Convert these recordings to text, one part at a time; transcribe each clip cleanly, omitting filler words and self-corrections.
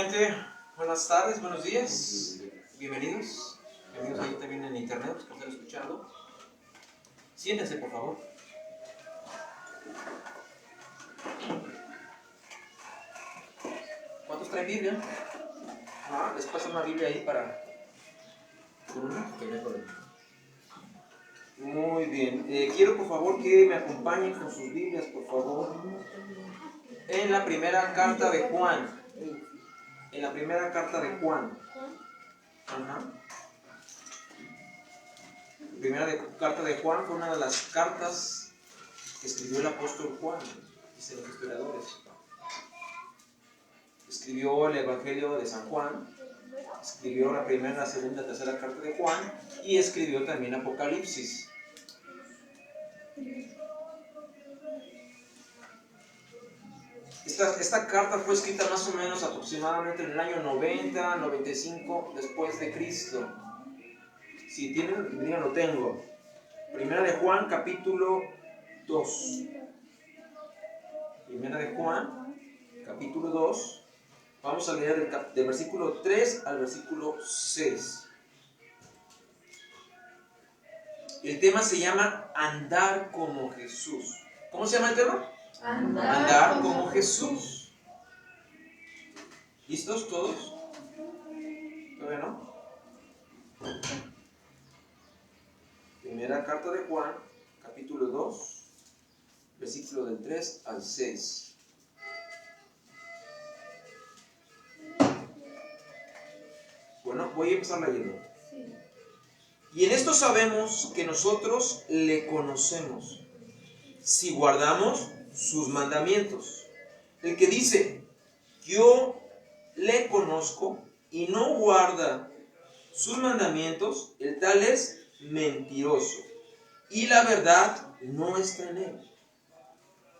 Nuevamente, buenas tardes, buenos días, bienvenidos ahí también en internet, los que están escuchando. Siéntense, por favor. ¿Cuántos traen Biblia? Les pasa una Biblia ahí para... Muy bien, quiero por favor que me acompañen con sus Biblias, por favor, en la primera carta de Juan. En la primera carta de Juan. La primera carta de Juan fue una de las cartas que escribió el apóstol Juan, dicen los historiadores. Escribió el Evangelio de San Juan, escribió la primera, la segunda, la tercera carta de Juan y escribió también Apocalipsis. Esta carta fue escrita más o menos aproximadamente en el año 90, 95 después de Cristo. Si tienen Biblia, lo tengo. Primera de Juan, capítulo 2. Primera de Juan, capítulo 2. Vamos a leer del versículo 3 al versículo 6. El tema se llama Andar como Jesús. ¿Cómo se llama el tema? Andar como Jesús. ¿Listos todos? ¿Todavía no? Primera carta de Juan, capítulo 2, versículo del 3 al 6. Bueno, voy a empezar leyendo. Y en esto sabemos que nosotros le conocemos, si guardamos sus mandamientos. El que dice, yo le conozco, y no guarda sus mandamientos, el tal es mentiroso, y la verdad no está en él.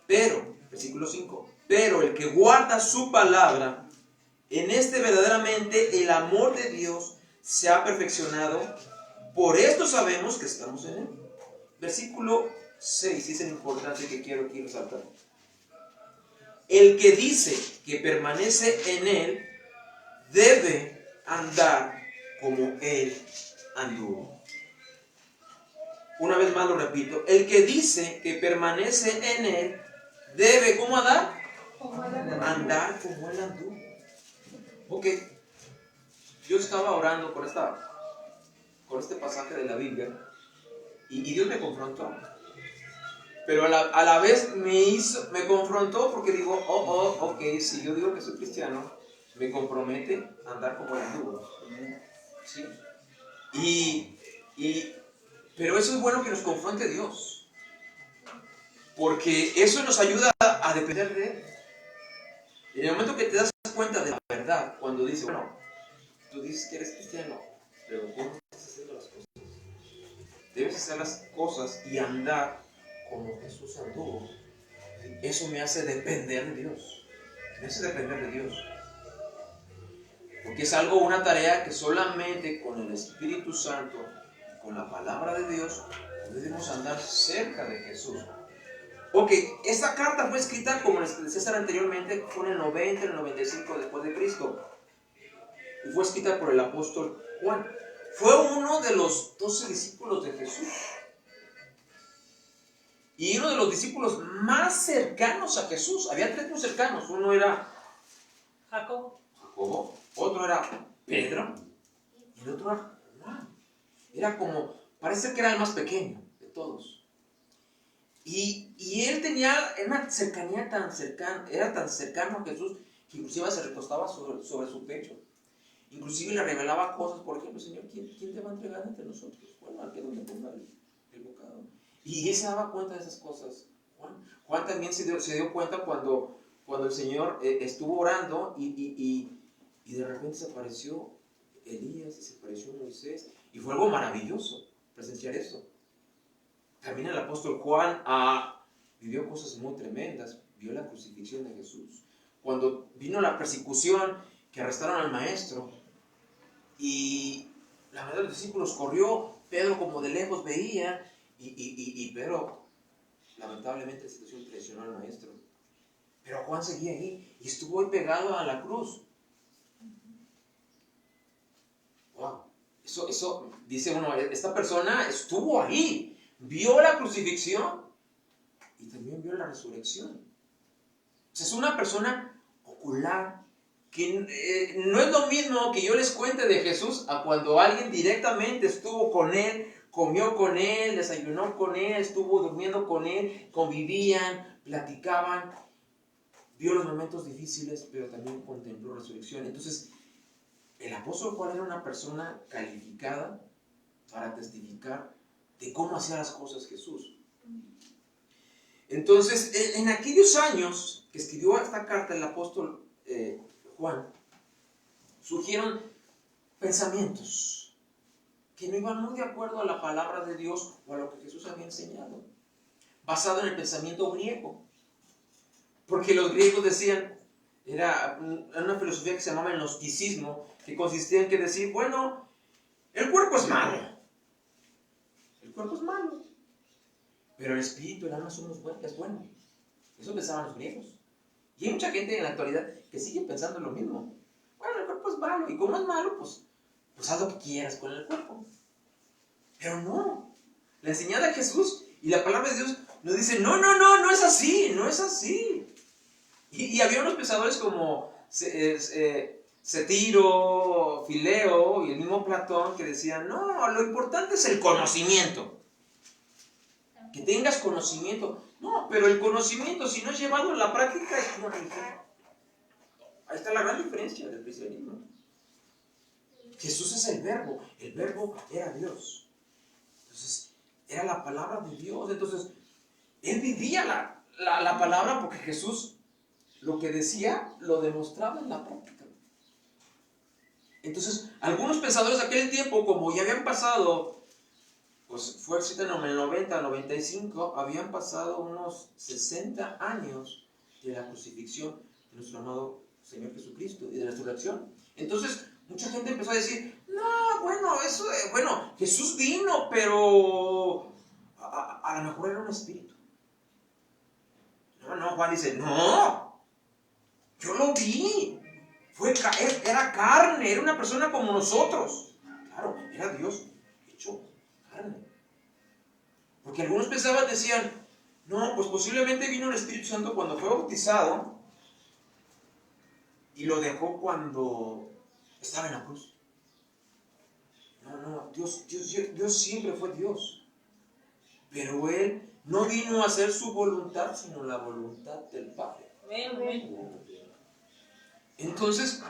Pero, versículo 5, pero el que guarda su palabra, en este verdaderamente el amor de Dios se ha perfeccionado. Por esto sabemos que estamos en él. Versículo 6 es el importante que quiero aquí resaltar. El que dice que permanece en él debe andar como él anduvo. Una vez más lo repito. El que dice que permanece en él debe, ¿cómo andar? Andar como él anduvo. Ok. Yo estaba orando con este pasaje de la Biblia y Dios me confrontó. Pero a la vez me confrontó porque digo, ok, si yo digo que soy cristiano, me compromete a andar como el anduvo. ¿Sí? Pero eso es bueno que nos confronte Dios, porque eso nos ayuda a depender de Él. En el momento que te das cuenta de la verdad, cuando dices, bueno, tú dices que eres cristiano, pero tú no estás haciendo las cosas. Debes hacer las cosas y andar como Jesús anduvo. Eso me hace depender de Dios. Me hace depender de Dios. Porque es una tarea que solamente con el Espíritu Santo, con la palabra de Dios, debemos andar cerca de Jesús. Ok, esta carta fue escrita, como les decía anteriormente, fue en el 90, en el 95 después de Cristo. Y fue escrita por el apóstol Juan. Fue uno de los 12 discípulos de Jesús. Y uno de los discípulos más cercanos a Jesús. Había tres muy cercanos. Uno era Jacobo. Otro era Pedro. Y el otro era Juan. Era como, parece que era el más pequeño de todos. Y él tenía una cercanía tan cercana, era tan cercano a Jesús, que inclusive se recostaba sobre su pecho. Inclusive le revelaba cosas, por ejemplo, Señor, ¿quién te va a entregar entre nosotros? Bueno, aquí donde ponga el bocado. Y él se daba cuenta de esas cosas. Juan también se dio cuenta cuando el Señor estuvo orando y de repente se apareció Elías y se apareció Moisés. Y fue algo maravilloso presenciar eso. También el apóstol Juan vivió cosas muy tremendas. Vio la crucifixión de Jesús. Cuando vino la persecución, que arrestaron al maestro, y la mayoría de los discípulos corrió, Pedro como de lejos veía, y Pedro, lamentablemente, la situación traicionó al maestro. Pero Juan seguía ahí y estuvo ahí pegado a la cruz. Eso dice uno, esta persona estuvo ahí, vio la crucifixión y también vio la resurrección. O sea, es una persona ocular, que no es lo mismo que yo les cuente de Jesús a cuando alguien directamente estuvo con él, comió con él, desayunó con él, estuvo durmiendo con él, convivían, platicaban, vio los momentos difíciles, pero también contempló la resurrección. Entonces, el apóstol Juan era una persona calificada para testificar de cómo hacía las cosas Jesús. Entonces, en aquellos años que escribió esta carta el apóstol Juan, surgieron pensamientos que no iban muy de acuerdo a la palabra de Dios o a lo que Jesús había enseñado, basado en el pensamiento griego. Porque los griegos decían, era una filosofía que se llamaba el gnosticismo, que consistía en que decir, bueno, el cuerpo es malo. El cuerpo es malo. Pero el espíritu, el alma es bueno. Eso pensaban los griegos. Y hay mucha gente en la actualidad que sigue pensando lo mismo. Bueno, el cuerpo es malo. Y como es malo, pues haz lo que quieras con el cuerpo. Pero no. La enseñanza de Jesús y la palabra de Dios nos dice, no es así, no es así. Y había unos pensadores como Cetiro, Fileo y el mismo Platón que decían, no, lo importante es el conocimiento. Que tengas conocimiento. No, pero el conocimiento, si no es llevado a la práctica, es una religión. Ahí está la gran diferencia del cristianismo. Jesús es el verbo era Dios. Entonces, era la palabra de Dios. Entonces, él vivía la palabra porque Jesús lo que decía lo demostraba en la práctica. Entonces, algunos pensadores de aquel tiempo, como ya habían pasado, pues fue en el 90, 95, habían pasado unos 60 años de la crucifixión de nuestro amado Señor Jesucristo y de la resurrección. Entonces, mucha gente empezó a decir, no, bueno, Jesús vino, pero a lo mejor era un espíritu. No, Juan dice, no, yo lo vi, era carne, era una persona como nosotros. Claro, era Dios hecho carne. Porque algunos decían, no, pues posiblemente vino el Espíritu Santo cuando fue bautizado y lo dejó cuando estaba en la cruz. No, Dios siempre fue Dios. Pero Él no vino a hacer su voluntad, sino la voluntad del Padre. Entonces,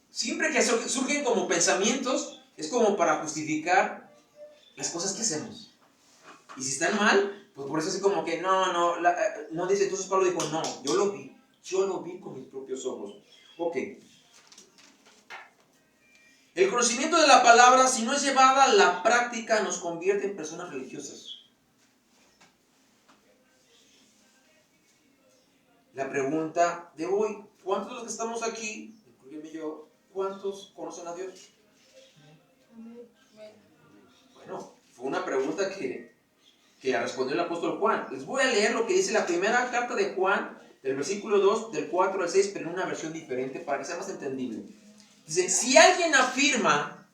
siempre que surgen como pensamientos, es como para justificar las cosas que hacemos. Y si están mal, pues por eso así como que no dice, entonces Pablo dijo, no, yo lo vi con mis propios ojos. Ok. El conocimiento de la palabra, si no es llevada a la práctica, nos convierte en personas religiosas. La pregunta de hoy, ¿cuántos de los que estamos aquí, incluyeme yo, cuántos conocen a Dios? Bueno, fue una pregunta que respondió el apóstol Juan. Les voy a leer lo que dice la primera carta de Juan, del versículo 2, del 4 al 6, pero en una versión diferente para que sea más entendible. Dice, si alguien afirma,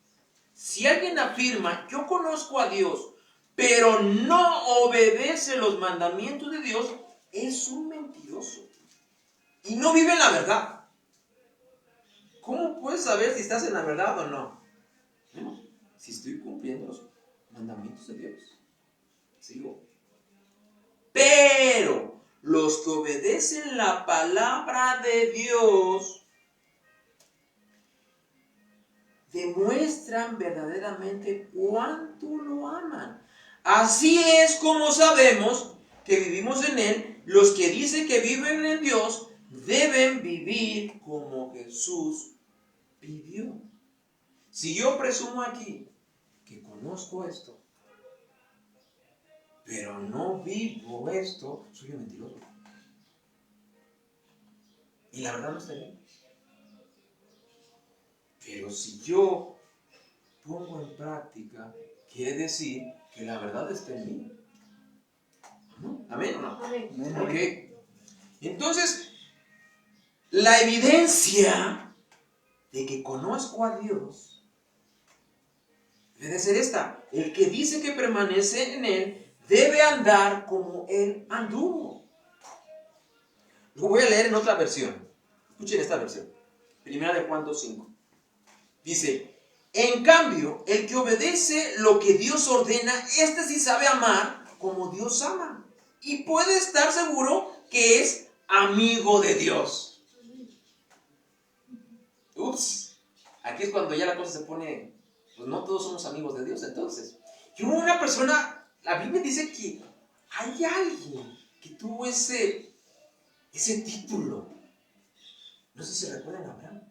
yo conozco a Dios, pero no obedece los mandamientos de Dios, es un mentiroso y no vive en la verdad. ¿Cómo puedes saber si estás en la verdad o no? Si estoy cumpliendo los mandamientos de Dios. Sigo. Pero los que obedecen la palabra de Dios demuestran verdaderamente cuánto lo aman. Así es como sabemos que vivimos en Él. Los que dicen que viven en Dios deben vivir como Jesús vivió. Si yo presumo aquí que conozco esto, pero no vivo esto, soy un mentiroso. Y la verdad no está bien. Pero si yo pongo en práctica, quiere decir que la verdad está en mí. ¿Amén o no? Amén. Ok. Entonces, la evidencia de que conozco a Dios debe de ser esta: el que dice que permanece en él debe andar como él anduvo. Lo voy a leer en otra versión. Escuchen esta versión. Primera de Juan 2:5. Dice: en cambio, el que obedece lo que Dios ordena, este sí sabe amar como Dios ama, y puede estar seguro que es amigo de Dios. Ups, aquí es cuando ya la cosa se pone, pues no todos somos amigos de Dios entonces. Y hubo una persona, la Biblia dice que hay alguien que tuvo ese título. No sé si recuerdan a Abraham,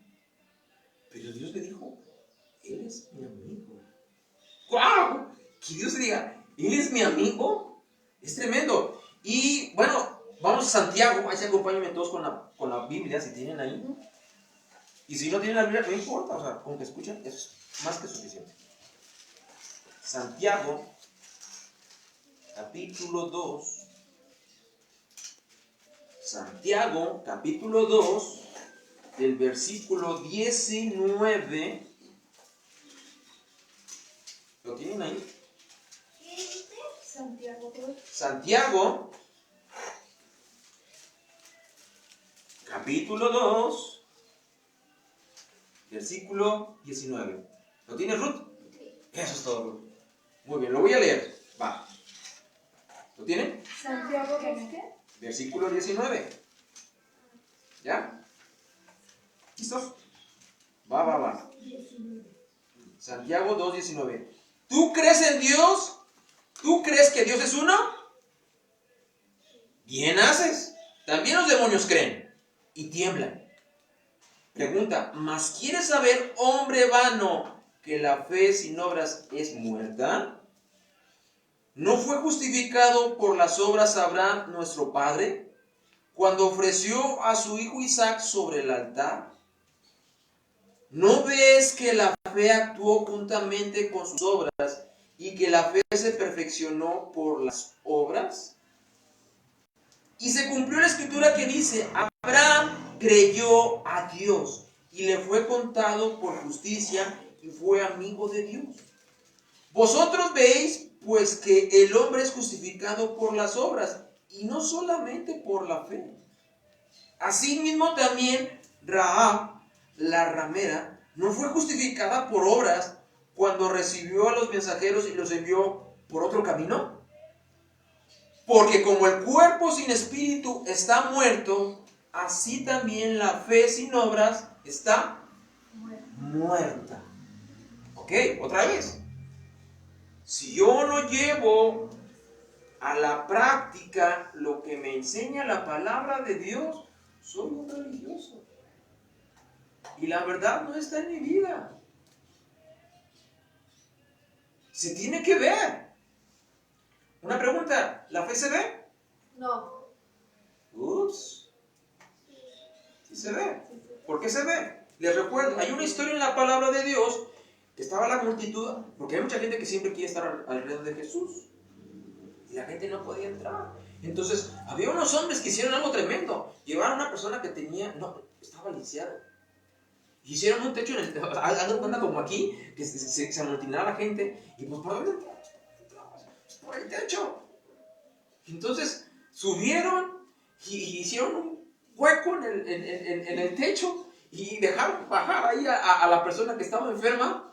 pero Dios le dijo: él es mi amigo. ¡Guau! Que Dios diga: él es mi amigo. Es tremendo. Y bueno, vamos a Santiago. Ahí se acompáñenme todos con la Biblia, si tienen ahí. Y si no tienen la Biblia, no importa. O sea, con que escuchen, es más que suficiente. Santiago, capítulo 2. Santiago, capítulo 2, del versículo 19. ¿Lo tienen ahí? Santiago, capítulo 2, versículo 19. ¿Lo tiene Ruth? Sí. Eso es todo, Ruth. Muy bien, lo voy a leer. Va. ¿Lo tienen? Santiago, ¿qué? Versículo 19. ¿Ya? ¿Listo? Va. Santiago 2:19. ¿Tú crees en Dios? ¿Tú crees que Dios es uno? Bien haces. También los demonios creen y tiemblan. Pregunta: ¿mas quieres saber, hombre vano, que la fe sin obras es muerta? ¿No fue justificado por las obras Abraham, nuestro padre, cuando ofreció a su hijo Isaac sobre el altar? ¿No ves que la fe actuó juntamente con sus obras y que la fe se perfeccionó por las obras? Y se cumplió la escritura que dice: Abraham creyó a Dios y le fue contado por justicia y fue amigo de Dios. Vosotros veis pues que el hombre es justificado por las obras y no solamente por la fe. Asimismo también Rahab, la ramera, no fue justificada por obras cuando recibió a los mensajeros y los envió por otro camino. Porque como el cuerpo sin espíritu está muerto, así también la fe sin obras está muerta. ¿Ok? Otra vez. Si yo no llevo a la práctica lo que me enseña la palabra de Dios, soy un religioso. Y la verdad no está en mi vida. Se tiene que ver. Una pregunta: ¿la fe se ve? No. Ups. Sí se ve. ¿Por qué se ve? Les recuerdo, hay una historia en la palabra de Dios que estaba la multitud, porque hay mucha gente que siempre quiere estar alrededor de Jesús. Y la gente no podía entrar. Entonces, había unos hombres que hicieron algo tremendo. Llevaron a una persona que estaba lisiada. Hicieron un techo en el techo. Hagan cuenta como aquí, que se amotinaba la gente. Y pues, ¿por dónde entraba? Pues por el techo. Entonces, subieron y hicieron un hueco en el techo y dejaron bajar ahí a la persona que estaba enferma.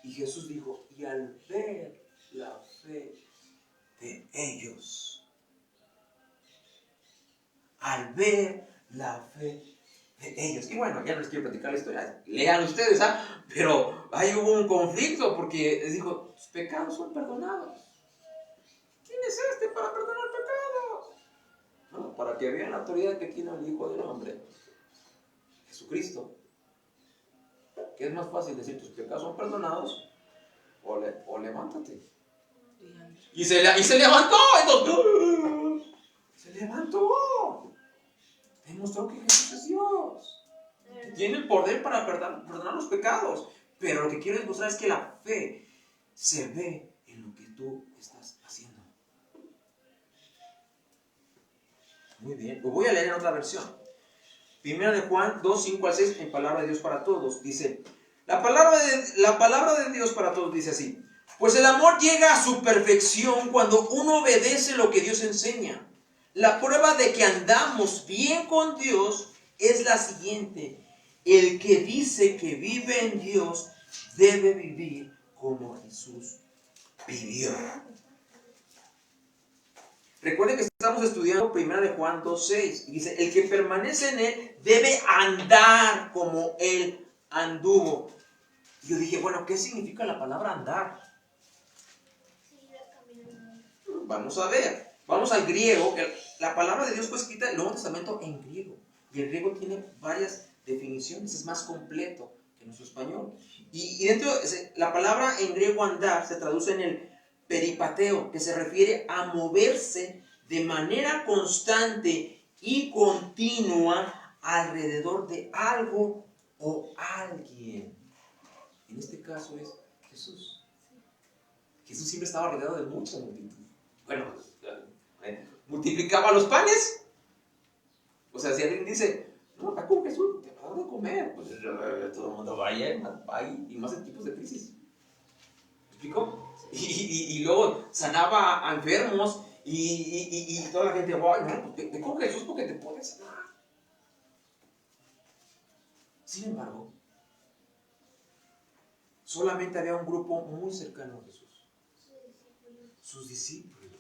Y Jesús dijo: y al ver la fe de ellos, al ver la fe de ellos. Y bueno, ya no les quiero platicar la historia, lean ustedes, pero ahí hubo un conflicto porque les dijo: tus pecados son perdonados. ¿Quién es este para perdonar pecados? No, para que vean la autoridad que tiene el Hijo del Hombre, Jesucristo. Que es más fácil decir: tus pecados son perdonados, o levántate. Y se levantó. Se levantó. Demostró que Jesús es Dios. Que tiene el poder para perdonar los pecados. Pero lo que quiero demostrar es que la fe se ve en lo que tú estás haciendo. Muy bien. Lo voy a leer en otra versión. Primera de Juan 2:5-6, en palabra de Dios para todos. Dice: La palabra de Dios para todos dice así: pues el amor llega a su perfección cuando uno obedece lo que Dios enseña. La prueba de que andamos bien con Dios es la siguiente: el que dice que vive en Dios debe vivir como Jesús vivió. Recuerden que estamos estudiando 1 de Juan 2:6 y dice: el que permanece en él debe andar como él anduvo. Y yo dije, bueno, ¿qué significa la palabra andar? Vamos a ver, vamos al griego. La palabra de Dios fue escrita en el Nuevo Testamento en griego, y el griego tiene varias definiciones, es más completo que nuestro español. Y dentro, la palabra en griego andar se traduce en el peripateo, que se refiere a moverse de manera constante y continua alrededor de algo o alguien. En este caso es Jesús. Jesús siempre estaba rodeado de mucha multitud. Bueno, multiplicaba los panes. O sea, si alguien dice, no, acá con Jesús, te va a dar de comer, pues todo el mundo vaya y más en tipos de crisis. ¿Me explico? Y luego sanaba a enfermos y toda la gente, ay, no, ve con Jesús porque te puede sanar. Sin embargo, solamente había un grupo muy cercano a Jesús, sus discípulos.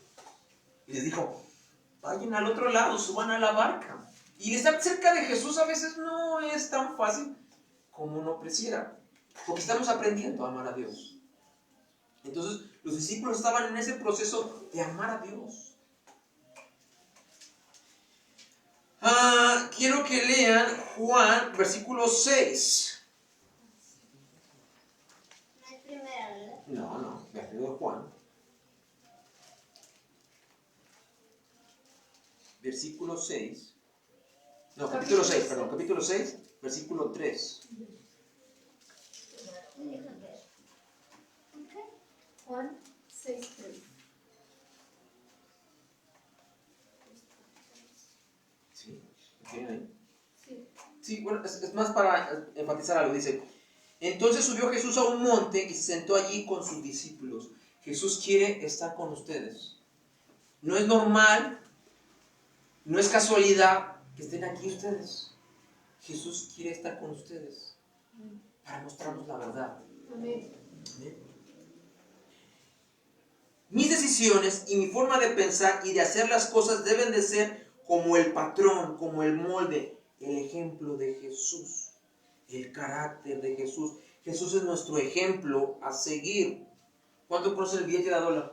Y les dijo, vayan al otro lado, suban a la barca. Y estar cerca de Jesús a veces no es tan fácil como uno pareciera, porque estamos aprendiendo a amar a Dios. Entonces los discípulos estaban en ese proceso de amar a Dios. Quiero que lean Juan, versículo 6. No es primera, ¿verdad? No, versículo de Juan. Versículo 6. No, capítulo 6, perdón. Capítulo 6, versículo 3. Juan 6:3. ¿Sí? ¿Lo tienen ahí? Sí. Sí, bueno, es más para enfatizar algo. Dice, entonces subió Jesús a un monte y se sentó allí con sus discípulos. Jesús quiere estar con ustedes. No es normal, no es casualidad que estén aquí ustedes. Jesús quiere estar con ustedes para mostrarnos la verdad. Amén. Amén. Mis decisiones y mi forma de pensar y de hacer las cosas deben de ser como el patrón, como el molde, el ejemplo de Jesús, el carácter de Jesús. Jesús es nuestro ejemplo a seguir. ¿Cuánto conoce el billete de $1?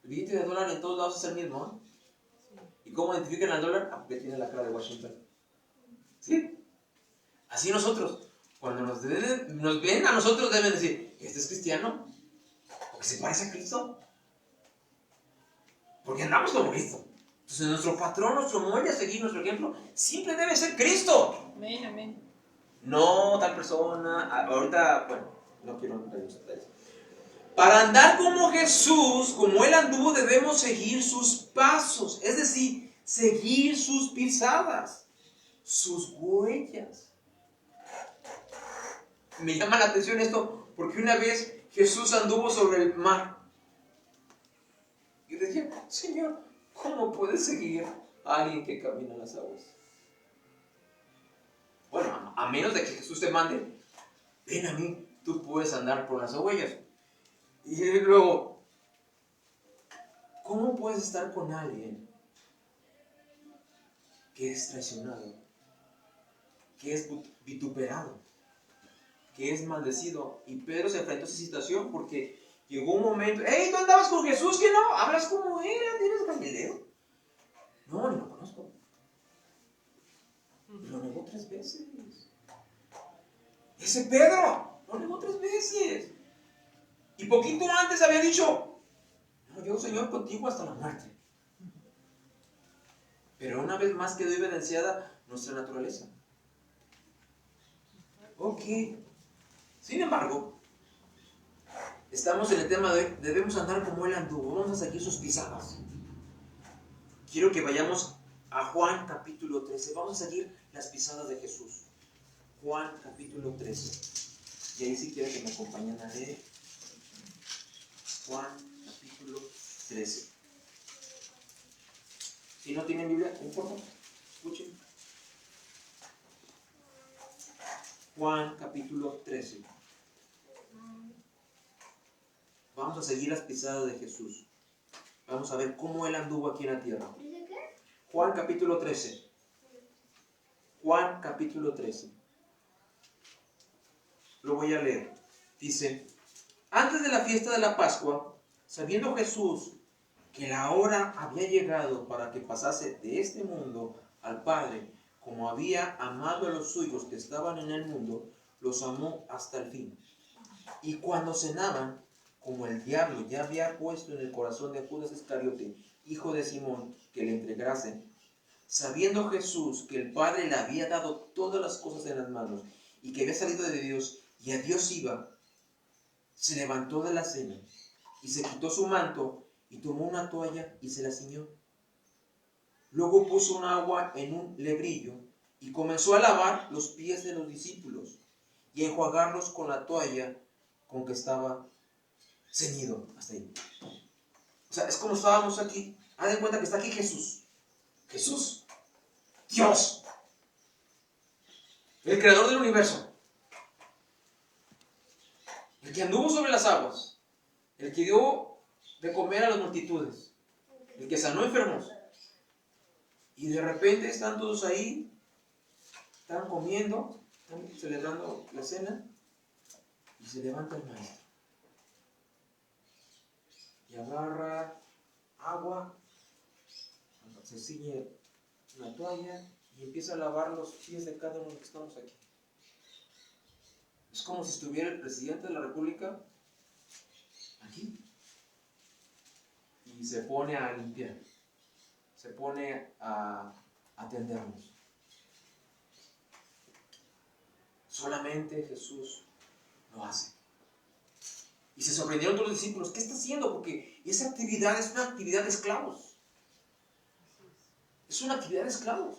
El billete de $1 en todos lados es el mismo, ¿eh? ¿Y cómo identifican al dólar? Porque tiene la cara de Washington. ¿Sí? Así nosotros, cuando nos ven a nosotros, deben decir, ¿este es cristiano? ¿Porque se parece a Cristo? Porque andamos como Cristo. Entonces nuestro patrón, nuestro molde a seguir, nuestro ejemplo, siempre debe ser Cristo. Amén, amén. No tal persona. Ahorita, bueno, no quiero entrar en los detalles. Para andar como Jesús, como Él anduvo, debemos seguir sus pasos. Es decir, seguir sus pisadas, sus huellas. Me llama la atención esto, porque una vez Jesús anduvo sobre el mar. Y decía, Señor, ¿cómo puedes seguir a alguien que camina en las aguas? Bueno, a menos de que Jesús te mande, ven a mí, tú puedes andar por las huellas. Y luego, ¿cómo puedes estar con alguien que es traicionado, que es vituperado, que es maldecido? Y Pedro se enfrentó a esa situación porque llegó un momento, ¡hey, tú andabas con Jesús, que no! ¿Hablas como era? ¿Eres Galileo? No, ni lo conozco. Lo negó 3 veces. Ese Pedro lo negó 3 veces. Y poquito antes había dicho, no, yo, Señor, contigo hasta la muerte. Pero una vez más quedó evidenciada nuestra naturaleza. Ok. Sin embargo, estamos en el tema de debemos andar como Él anduvo. Vamos a seguir sus pisadas. Quiero que vayamos a Juan capítulo 13. Vamos a seguir las pisadas de Jesús. Juan capítulo 13. Y ahí si quieren que me acompañen a leer. Juan capítulo 13. Si no tienen Biblia, no importa, escuchen. Juan capítulo 13. Vamos a seguir las pisadas de Jesús. Vamos a ver cómo Él anduvo aquí en la tierra. ¿Dice qué? Juan capítulo 13. Juan capítulo 13. Lo voy a leer. Dice: antes de la fiesta de la Pascua, sabiendo Jesús que la hora había llegado para que pasase de este mundo al Padre, como había amado a los suyos que estaban en el mundo, los amó hasta el fin. Y cuando cenaban, como el diablo ya había puesto en el corazón de Judas Iscariote, hijo de Simón, que le entregase, sabiendo Jesús que el Padre le había dado todas las cosas en las manos y que había salido de Dios y a Dios iba, se levantó de la cena y se quitó su manto y tomó una toalla y se la ciñó. Luego puso un agua en un lebrillo y comenzó a lavar los pies de los discípulos y a enjuagarlos con la toalla con que estaba ceñido. Hasta ahí. O sea, es como estábamos aquí. Haz de cuenta que está aquí Jesús. Jesús, Dios, el creador del universo, el que anduvo sobre las aguas, el que dio de comer a las multitudes, el que sanó enfermos. Y de repente están todos ahí, están comiendo, están celebrando la cena, y se levanta el maestro y agarra agua, se ciñe una toalla y empieza a lavar los pies de cada uno de los que estamos aquí. Es como si estuviera el presidente de la República aquí y se pone a limpiar, se pone a atendernos. Solamente Jesús lo hace. Y se sorprendieron todos los discípulos. ¿Qué está haciendo? Porque esa actividad es una actividad de esclavos. Es una actividad de esclavos.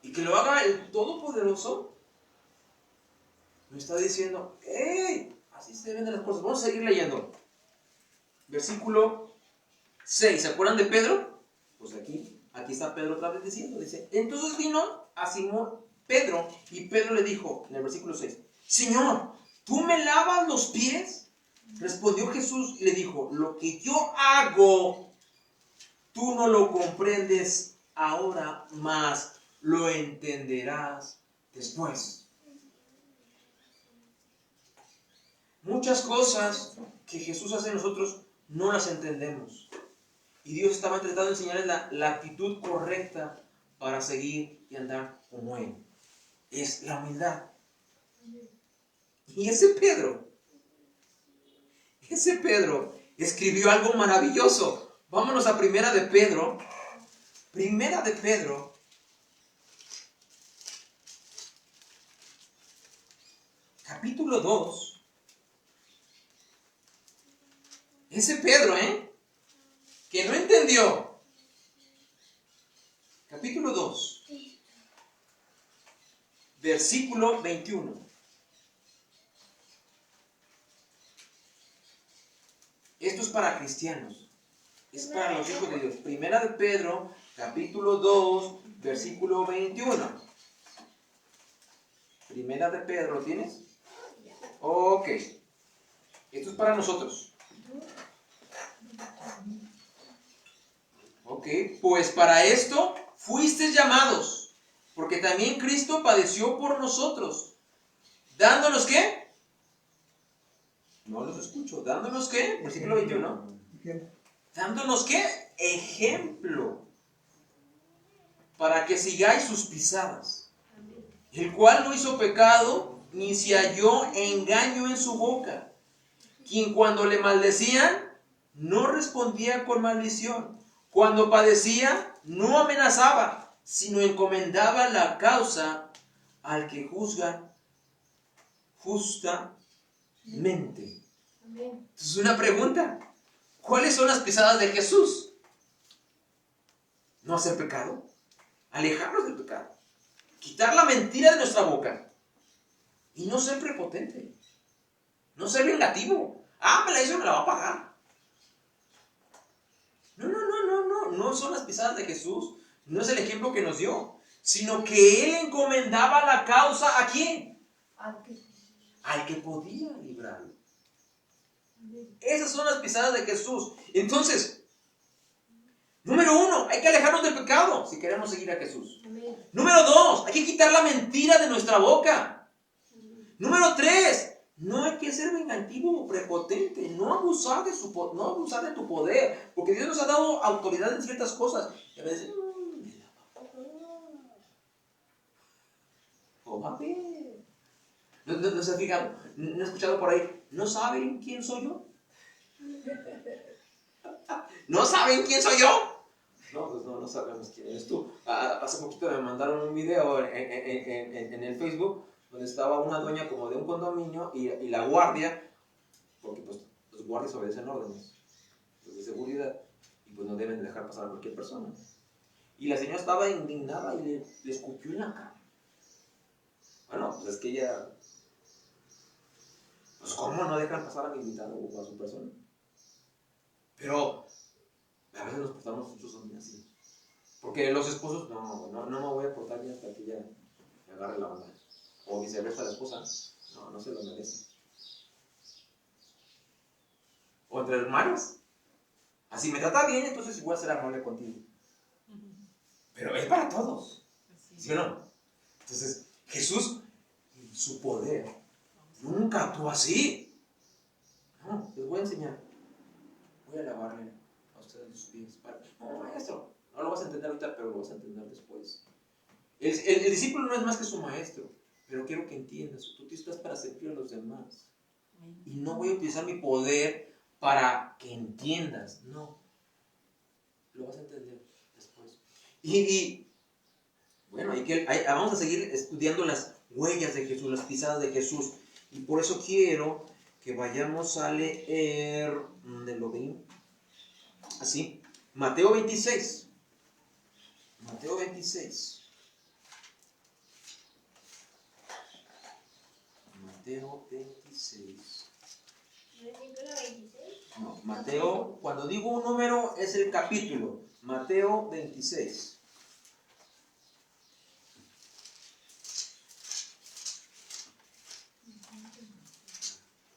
Y que lo haga el Todopoderoso, nos está diciendo: ¡hey! Así se ven las cosas. Vamos a seguir leyendo. Versículo 6. ¿Se acuerdan de Pedro? Pues aquí está Pedro otra vez diciendo. Dice: entonces vino a Simón Pedro y Pedro le dijo en el versículo 6: Señor, ¿tú me lavas los pies? Respondió Jesús y le dijo: lo que yo hago, tú no lo comprendes ahora, mas lo entenderás después. Muchas cosas que Jesús hace en nosotros no las entendemos. Y Dios estaba tratando de enseñarles la actitud correcta para seguir y andar como Él. Es la humildad. Y ese Pedro escribió algo maravilloso. Vámonos a Primera de Pedro. Primera de Pedro. Capítulo 2. Ese Pedro, que no entendió. Capítulo 2. Versículo 21. Esto es para cristianos. Es para los hijos de Dios. Primera de Pedro, capítulo 2, versículo 21. Primera de Pedro, ¿lo tienes? Ok. Esto es para nosotros. Ok. Pues para esto fuisteis llamados, porque también Cristo padeció por nosotros. ¿Dándonos qué? No los escucho. ¿Dándonos qué? Versículo 21. ¿Dándonos qué? Ejemplo. Para que sigáis sus pisadas. El cual no hizo pecado, ni se halló engaño en su boca. Quien cuando le maldecían, no respondía con maldición. Cuando padecía, no amenazaba, sino encomendaba la causa al que juzga justamente. Entonces, una pregunta: ¿cuáles son las pisadas de Jesús? No hacer pecado, alejarnos del pecado. quitar la mentira de nuestra boca y no ser prepotente, no ser vengativo. Me la hizo, me la va a pagar. No son las pisadas de Jesús, no es el ejemplo que nos dio, sino que Él encomendaba la causa ¿a quién? Al que podía librarlo. Esas son las pisadas de Jesús. Entonces, número 1, hay que alejarnos del pecado si queremos seguir a Jesús. Número 2, hay que quitar la mentira de nuestra boca. Número 3, no hay que ser vengativo o prepotente, no abusar de tu poder, porque Dios nos ha dado autoridad en ciertas cosas. Y a veces, ¿no se ha fijado? ¿No he escuchado por ahí? ¿No saben quién soy yo? ¿No saben quién soy yo? No, pues no sabemos quién eres tú. Hace poquito me mandaron un video en el Facebook donde estaba una dueña como de un condominio y la guardia, porque pues los guardias obedecen órdenes de seguridad y pues no deben dejar pasar a cualquier persona. Y la señora estaba indignada y le escupió en la cara. Bueno, pues es que ella, pues ¿cómo no dejan pasar a mi invitado o a su persona? Pero a veces nos portamos muchos también así. Porque los esposos, no me voy a portar bien hasta que ella me agarre la onda. O viceversa, la esposa, no se lo merece. O entre hermanos. Así me trata bien, entonces voy a ser amable contigo. Pero es para todos. ¿Sí o no? Entonces, Jesús, en su poder, nunca actuó así. No, les voy a enseñar. Voy a lavarle a ustedes los pies. No, maestro, no lo vas a entender ahorita, pero lo vas a entender después. El discípulo no es más que su maestro, pero quiero que entiendas, tú estás para servir a los demás. Y no voy a utilizar mi poder para que entiendas, no. Lo vas a entender después. Y bueno, vamos a seguir estudiando las huellas de Jesús, las pisadas de Jesús. Y por eso quiero que vayamos a leer, lo ven así, Mateo 26. Mateo 26. Mateo 26. ¿Versículo 26? No, Mateo, cuando digo un número es el capítulo. Mateo 26.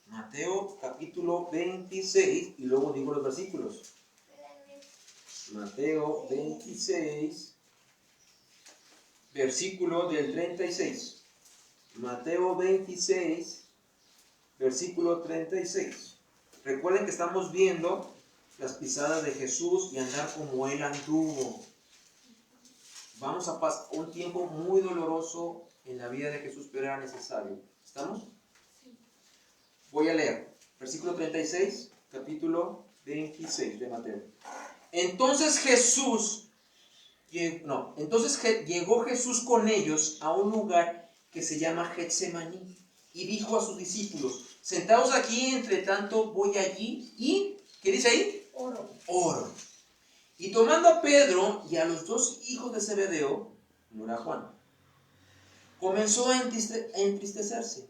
Mateo capítulo 26 y luego digo los versículos. Mateo 26, versículo del 36. Mateo 26, versículo 36. Recuerden que estamos viendo las pisadas de Jesús y andar como Él anduvo. Vamos a pasar un tiempo muy doloroso en la vida de Jesús, pero era necesario. ¿Estamos? Voy a leer. Versículo 36, capítulo 26 de Mateo. Entonces llegó Jesús con ellos a un lugar que se llama Getsemaní y dijo a sus discípulos: sentaos aquí, entre tanto voy allí y, ¿qué dice ahí? Oro. Y tomando a Pedro y a los dos hijos de Zebedeo, no era Juan, comenzó a entristecerse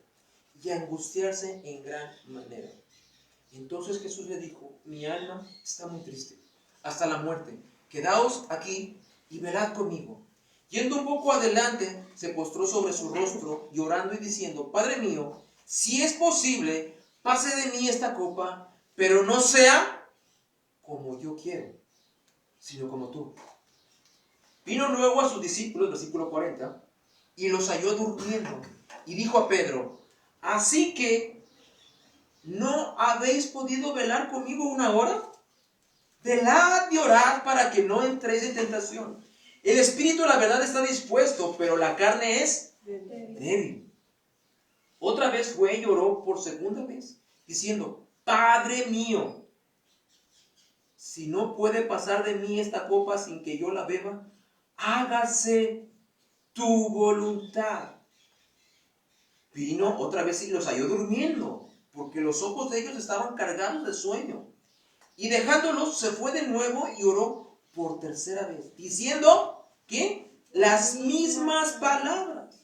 y a angustiarse en gran manera. Entonces Jesús le dijo: mi alma está muy triste hasta la muerte, quedaos aquí y velad conmigo. Yendo un poco adelante, se postró sobre su rostro y orando y diciendo: Padre mío, si es posible, pase de mí esta copa, pero no sea como yo quiero, sino como tú. Vino luego a sus discípulos, versículo 40, y los halló durmiendo, y dijo a Pedro: ¿así que no habéis podido velar conmigo una hora? Velad y orad para que no entréis en tentación. El espíritu, la verdad, está dispuesto, pero la carne es débil. Otra vez fue y oró por segunda vez, diciendo: Padre mío, si no puede pasar de mí esta copa sin que yo la beba, hágase tu voluntad. Vino otra vez y los halló durmiendo, porque los ojos de ellos estaban cargados de sueño. Y dejándolos, se fue de nuevo y oró por tercera vez, diciendo: ¿qué? las mismas palabras.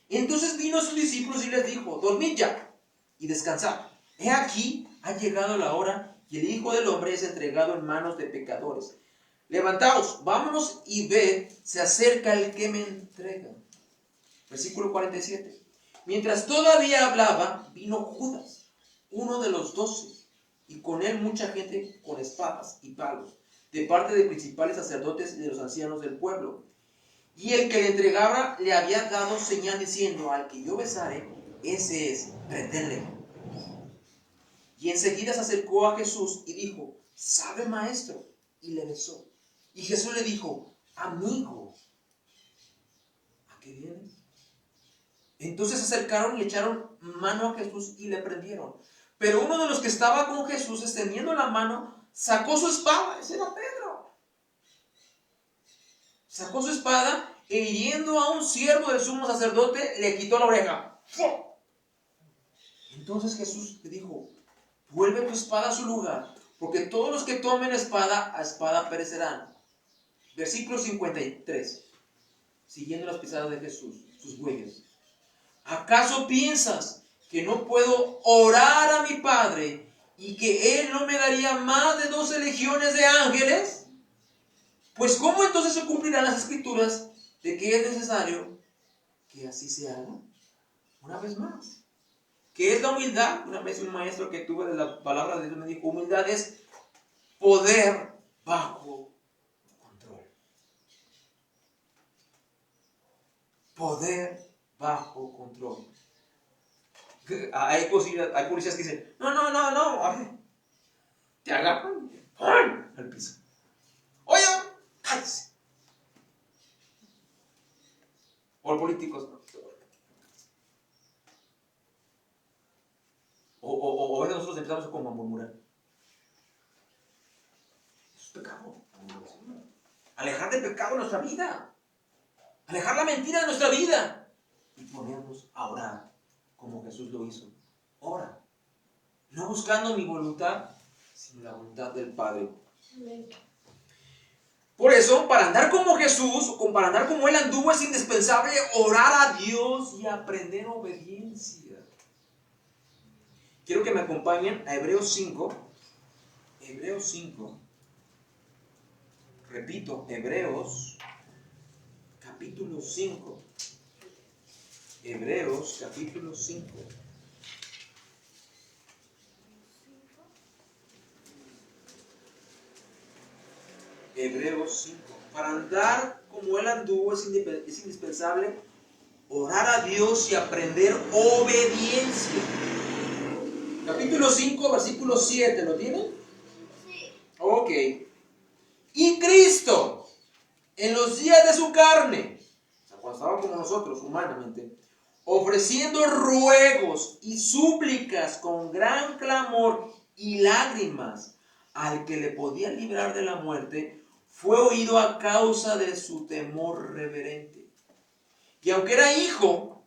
Entonces vino a sus discípulos y les dijo: dormid ya y descansad. He aquí, ha llegado la hora y el Hijo del Hombre es entregado en manos de pecadores. Levantaos, vámonos y ved, se acerca el que me entrega. Versículo 47. Mientras todavía hablaba, vino Judas, uno de los 12, y con él mucha gente con espadas y palos, de parte de principales sacerdotes y de los ancianos del pueblo. Y el que le entregaba le había dado señal diciendo: al que yo besare, ese es, prendedle. Y enseguida se acercó a Jesús y dijo: salve, maestro, y le besó. Y Jesús le dijo: amigo, ¿a qué vienes? Entonces se acercaron y le echaron mano a Jesús y le prendieron. Pero uno de los que estaba con Jesús, extendiendo la mano, sacó su espada. Ese era Pedro. Sacó su espada e hiriendo a un siervo del sumo sacerdote, le quitó la oreja. Entonces Jesús le dijo: vuelve tu espada a su lugar, porque todos los que tomen espada, a espada perecerán. Versículo 53. Siguiendo las pisadas de Jesús, sus huellas. ¿Acaso piensas que no puedo orar a mi Padre y que Él no me daría más de 12 legiones de ángeles? Pues ¿cómo entonces se cumplirán las escrituras de que es necesario que así se haga? Una vez más, ¿qué es la humildad? Una vez un maestro que tuve de la palabra de Dios me dijo: humildad es poder bajo control. Poder bajo control. Hay policías que dicen: no, a ver, te agarran al piso. Oigan, cállese. O políticos, ¿no? O a veces nosotros empezamos como a murmurar. Eso es pecado. Alejar del pecado en nuestra vida. Alejar la mentira de nuestra vida. Y ponernos a orar como Jesús lo hizo. Ora. No buscando mi voluntad, sino la voluntad del Padre. Amén. Por eso, para andar como Jesús, o para andar como Él anduvo, es indispensable orar a Dios y aprender obediencia. Quiero que me acompañen a Hebreos 5. Hebreos 5. Repito, Hebreos capítulo 5. Hebreos capítulo 5. Hebreos 5. Para andar como Él anduvo es indispensable orar a Dios y aprender obediencia. Capítulo 5, versículo 7. ¿Lo tienen? Sí. Ok. Y Cristo, en los días de su carne, o sea, cuando estaba como nosotros humanamente, ofreciendo ruegos y súplicas con gran clamor y lágrimas al que le podía librar de la muerte, fue oído a causa de su temor reverente. Y aunque era hijo,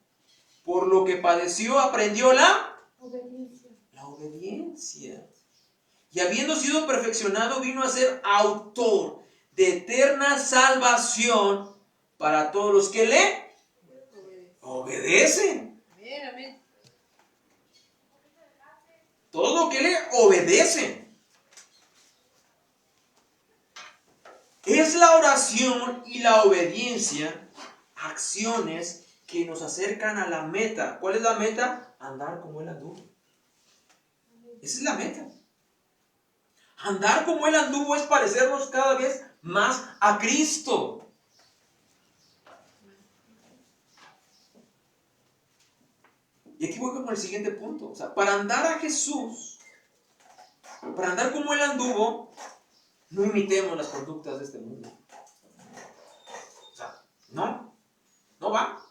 por lo que padeció, aprendió la obediencia. Y habiendo sido perfeccionado, vino a ser autor de eterna salvación para todos los que le obedecen. Amén. Todo lo que le obedecen. Es la oración y la obediencia acciones que nos acercan a la meta. ¿Cuál es la meta? Andar como Él anduvo. Esa es la meta. Andar como Él anduvo es parecernos cada vez más a Cristo. Y aquí voy con el siguiente punto. O sea, para andar a Jesús, para andar como Él anduvo, no imitemos las conductas de este mundo. O sea, no va.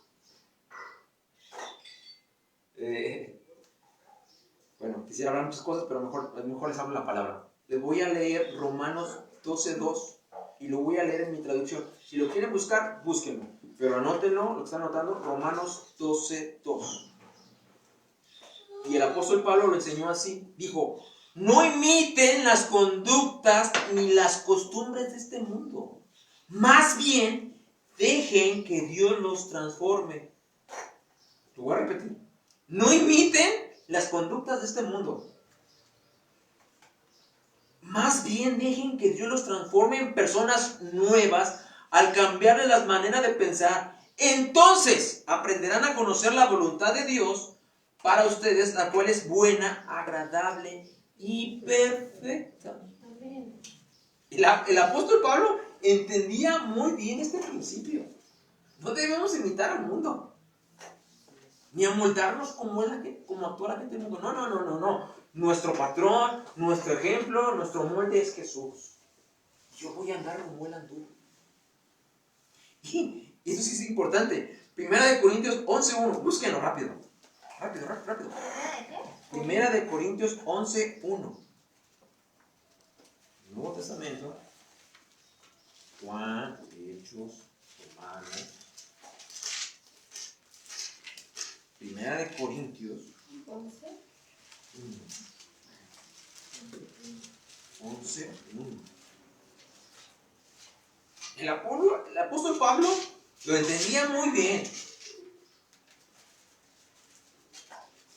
Bueno, quisiera hablar muchas cosas, pero mejor les hablo la palabra. Les voy a leer Romanos 12:2 y lo voy a leer en mi traducción. Si lo quieren buscar, búsquenlo. Pero anótenlo, lo que están anotando, Romanos 12:2. Y el apóstol Pablo lo enseñó así. Dijo: no imiten las conductas ni las costumbres de este mundo. Más bien, dejen que Dios los transforme. Lo voy a repetir. No imiten las conductas de este mundo. Más bien dejen que Dios los transforme en personas nuevas al cambiarle las maneras de pensar. Entonces aprenderán a conocer la voluntad de Dios para ustedes, la cual es buena, agradable y perfecta. Amén. El apóstol Pablo entendía muy bien este principio. No debemos imitar al mundo, ni amoldarnos como actúa la gente del mundo. No. Nuestro patrón, nuestro ejemplo, nuestro molde es Jesús. Yo voy a andar como Él anduvo. Y eso sí es importante. Primera de Corintios 11:1. Búsquenlo rápido. Rápido. Primera de Corintios 11:1. Nuevo Testamento. Juan, Hechos, Romanos. Primera de Corintios 11:1. El apóstol Pablo lo entendía muy bien.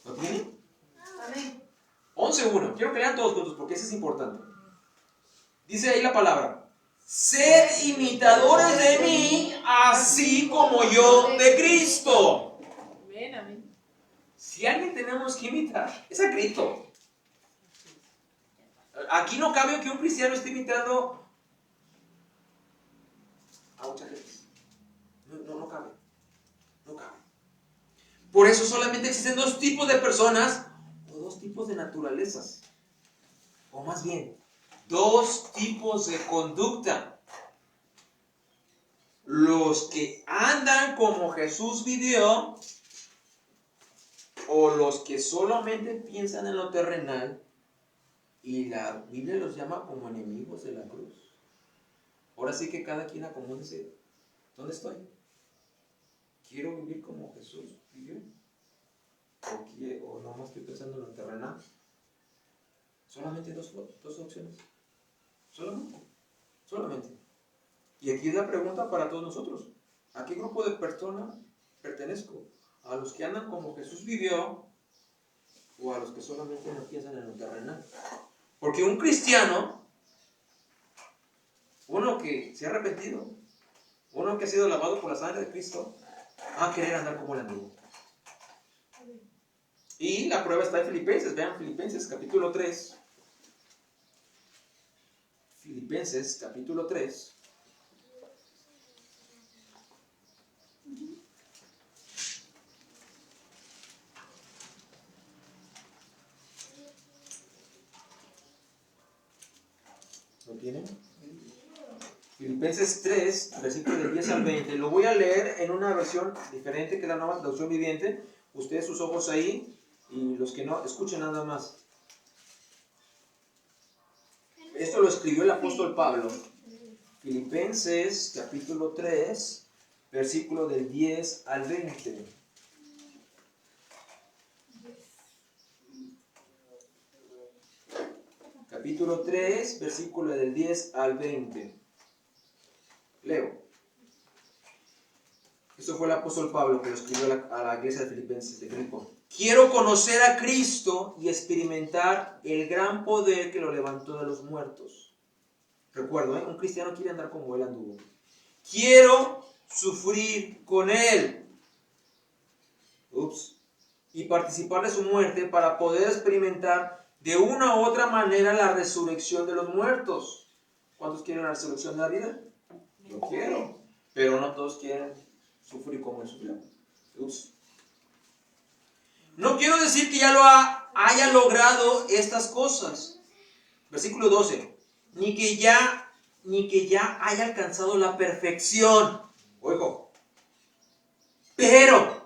¿Lo tienen? Amén. 11:1. Quiero que lean todos juntos porque eso es importante. Dice ahí la palabra: sed imitadores de mí, así como yo de Cristo. Amén. Si alguien tenemos que imitar, es a Cristo. Aquí no cabe que un cristiano esté imitando a mucha gente. No cabe. Por eso solamente existen dos tipos de personas o dos tipos de naturalezas. O más bien, dos tipos de conducta. Los que andan como Jesús vivió, o los que solamente piensan en lo terrenal, y la Biblia los llama como enemigos de la cruz. Ahora sí que cada quien acomódese. ¿Dónde estoy? ¿Quiero vivir como Jesús vivió? ¿O no estoy pensando en lo terrenal? Solamente dos opciones. Solamente. Y aquí es la pregunta para todos nosotros. ¿A qué grupo de personas pertenezco? ¿A los que andan como Jesús vivió? ¿O a los que solamente no piensan en lo terrenal? Porque un cristiano, uno que se ha arrepentido, uno que ha sido lavado por la sangre de Cristo, va a querer andar como el antiguo. Y la prueba está en Filipenses. Vean Filipenses capítulo 3. Filipenses capítulo 3. ¿Lo tienen? Filipenses 3, versículos del 10 al 20. Lo voy a leer en una versión diferente, que es la nueva traducción viviente. Ustedes sus ojos ahí, y los que no, escuchen nada más. Esto lo escribió el apóstol Pablo. Filipenses capítulo 3, versículo del 10 al 20. Capítulo 3, versículo del 10 al 20. Leo. Esto fue el apóstol Pablo que lo escribió a la iglesia de Filipenses de Filipo. Quiero conocer a Cristo y experimentar el gran poder que lo levantó de los muertos. Recuerdo, un cristiano quiere andar como Él anduvo. Quiero sufrir con Él. Y participar de su muerte para poder experimentar de una u otra manera la resurrección de los muertos. ¿Cuántos quieren la resurrección de la vida? Yo quiero. Pero no todos quieren sufrir como Él sufrió. No quiero decir que ya haya logrado estas cosas. Versículo 12. Ni que ya haya alcanzado la perfección. Oigo. Pero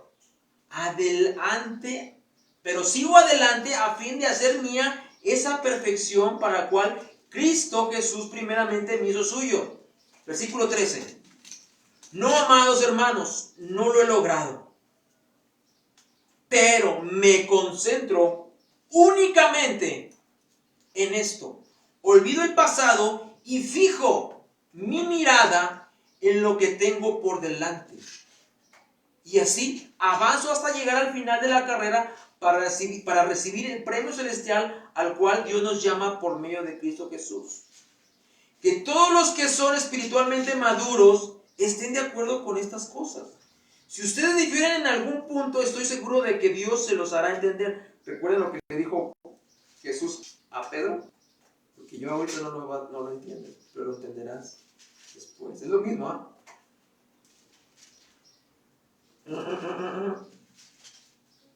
sigo adelante a fin de hacer mía esa perfección para la cual Cristo Jesús primeramente me hizo suyo. Versículo 13. No, amados hermanos, no lo he logrado, pero me concentro únicamente en esto. Olvido el pasado y fijo mi mirada en lo que tengo por delante. Y así avanzo hasta llegar al final de la carrera para recibir el premio celestial al cual Dios nos llama por medio de Cristo Jesús. Que todos los que son espiritualmente maduros estén de acuerdo con estas cosas. Si ustedes difieren en algún punto, estoy seguro de que Dios se los hará entender. Recuerden lo que le dijo Jesús a Pedro, porque yo ahorita no lo entiendo, pero lo entenderás después. Es lo mismo, ¿ah?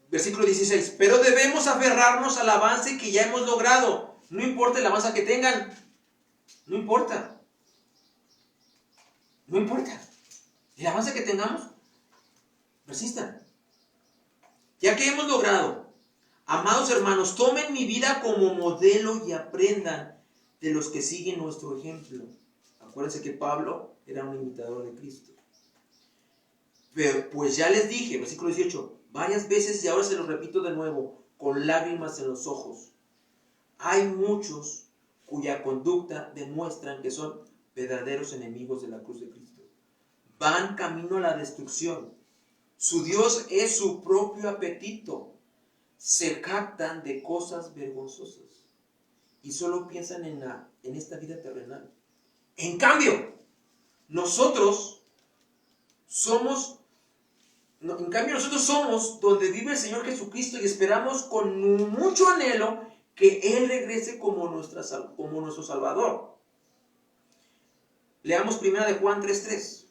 Versículo 16. Pero debemos aferrarnos al avance que ya hemos logrado. No importa el avance que tengan. No importa. No importa. El avance que tengamos, persistan. Ya que hemos logrado, amados hermanos, tomen mi vida como modelo y aprendan de los que siguen nuestro ejemplo. Acuérdense que Pablo era un imitador de Cristo. Pero, pues ya les dije, versículo 18, varias veces y ahora se los repito de nuevo, con lágrimas en los ojos. Hay muchos cuya conducta demuestran que son verdaderos enemigos de la cruz de Cristo. Van camino a la destrucción. Su Dios es su propio apetito. Se jactan de cosas vergonzosas y solo piensan en esta vida terrenal. En cambio, nosotros somos donde vive el Señor Jesucristo y esperamos con mucho anhelo que Él regrese como nuestro Salvador. Leamos 1 de Juan 3:3.